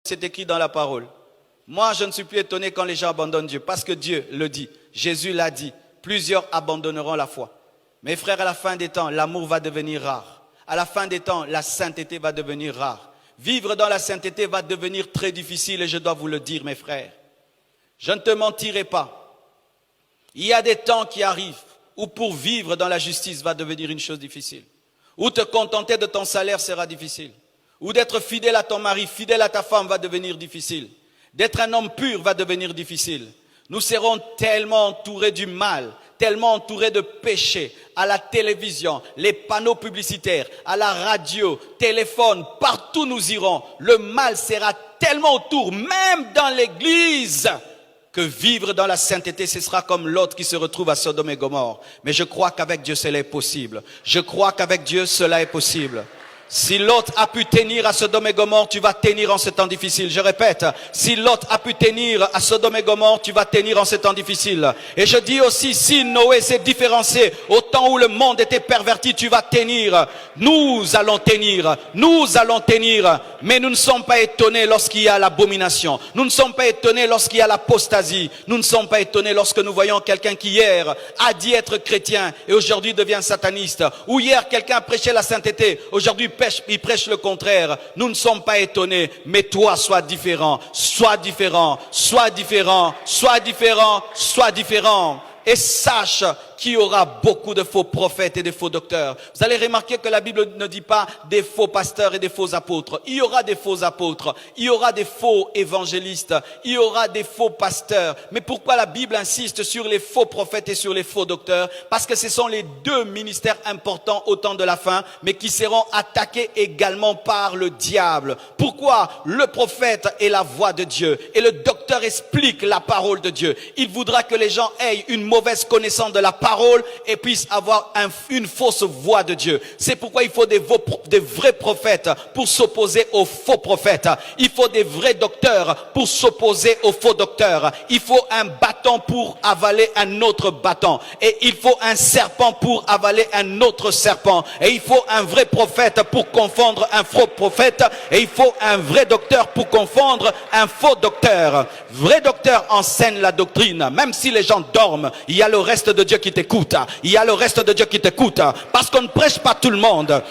C'est écrit dans la parole. Moi, je ne suis plus étonné quand les gens abandonnent Dieu, parce que Dieu le dit. Jésus l'a dit. Plusieurs abandonneront la foi. Mes frères, à la fin des temps, l'amour va devenir rare. À la fin des temps, la sainteté va devenir rare. Vivre dans la sainteté va devenir très difficile et je dois vous le dire, mes frères. Je ne te mentirai pas. Il y a des temps qui arrivent où pour vivre dans la justice va devenir une chose difficile. Où te contenter de ton salaire sera difficile. Ou d'être fidèle à ton mari, fidèle à ta femme va devenir difficile. D'être un homme pur va devenir difficile. Nous serons tellement entourés du mal, tellement entourés de péchés, à la télévision, les panneaux publicitaires, à la radio, téléphone, partout nous irons. Le mal sera tellement autour, même dans l'église, que vivre dans la sainteté, ce sera comme l'autre qui se retrouve à Sodome et Gomorrhe. Mais je crois qu'avec Dieu, cela est possible. Je crois qu'avec Dieu, cela est possible. Si l'autre a pu tenir à Sodome et Gomorrhe, tu vas tenir en ce temps difficile. Je répète, si l'autre a pu tenir à Sodome et Gomorrhe, tu vas tenir en ce temps difficile. Et je dis aussi, si Noé s'est différencié au temps où le monde était perverti, tu vas tenir. Nous allons tenir, mais nous ne sommes pas étonnés lorsqu'il y a l'abomination. Nous ne sommes pas étonnés lorsqu'il y a l'apostasie. Nous ne sommes pas étonnés lorsque nous voyons quelqu'un qui hier a dit être chrétien et aujourd'hui devient sataniste. Ou hier quelqu'un prêchait la sainteté, aujourd'hui il prêche le contraire. Nous ne sommes pas étonnés, mais toi sois différent, sois différent, sois différent, sois différent, sois différent. Et sache qu'il y aura beaucoup de faux prophètes et de faux docteurs. Vous allez remarquer que la Bible ne dit pas des faux pasteurs et des faux apôtres. Il y aura des faux apôtres, il y aura des faux évangélistes, il y aura des faux pasteurs. Mais pourquoi la Bible insiste sur les faux prophètes et sur les faux docteurs? Parce que ce sont les deux ministères importants au temps de la fin, mais qui seront attaqués également par le diable. Pourquoi? Le prophète est la voix de Dieu et le docteur explique la parole de Dieu. Il voudra que les gens aient une mauvaise connaissance de la parole et puissent avoir une fausse voix de Dieu. C'est pourquoi il faut des vrais prophètes pour s'opposer aux faux prophètes. Il faut des vrais docteurs pour s'opposer aux faux docteurs. Il faut un bâton pour avaler un autre bâton. Et il faut un serpent pour avaler un autre serpent. Et il faut un vrai prophète pour confondre un faux prophète. Et il faut un vrai docteur pour confondre un faux docteur. Vrai docteur enseigne la doctrine. Même si les gens dorment, il y a le reste de Dieu qui t'écoute. Il y a le reste de Dieu qui t'écoute. Parce qu'on ne prêche pas tout le monde.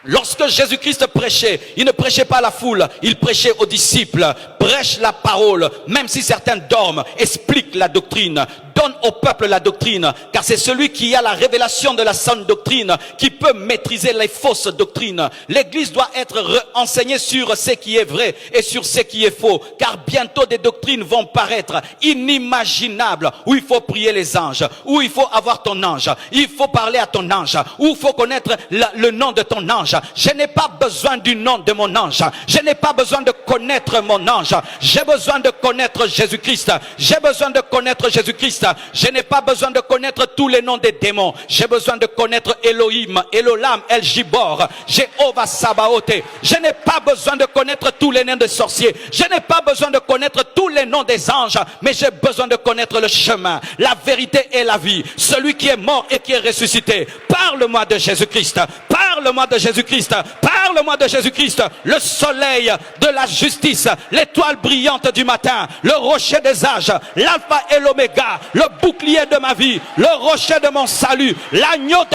Lorsque Jésus-Christ prêchait, il ne prêchait pas à la foule, il prêchait aux disciples. Prêche la parole, même si certains dorment, explique la doctrine. Donne au peuple la doctrine, car c'est celui qui a la révélation de la sainte doctrine qui peut maîtriser les fausses doctrines. L'Église doit être enseignée sur ce qui est vrai et sur ce qui est faux, car bientôt des doctrines vont paraître inimaginables, où il faut prier les anges, où il faut avoir ton ange, il faut parler à ton ange, où il faut connaître le nom de ton ange. Je n'ai pas besoin du nom de mon ange, je n'ai pas besoin de connaître mon ange, j'ai besoin de connaître Jésus-Christ, j'ai besoin de connaître Jésus-Christ. Je n'ai pas besoin de connaître tous les noms des démons. J'ai besoin de connaître Elohim, Elolam, El Gibor, Jéhovah Sabaoth. Je n'ai pas besoin de connaître tous les noms des sorciers. Je n'ai pas besoin de connaître tous les noms des anges. Mais j'ai besoin de connaître le chemin, la vérité et la vie. Celui qui est mort et qui est ressuscité. Parle-moi de Jésus-Christ. Parle-moi de Jésus-Christ. Parle-moi de Jésus-Christ. Le soleil de la justice. L'étoile brillante du matin. Le rocher des âges. L'alpha et l'oméga. Le bouclier de ma vie, le rocher de mon salut, l'agneau de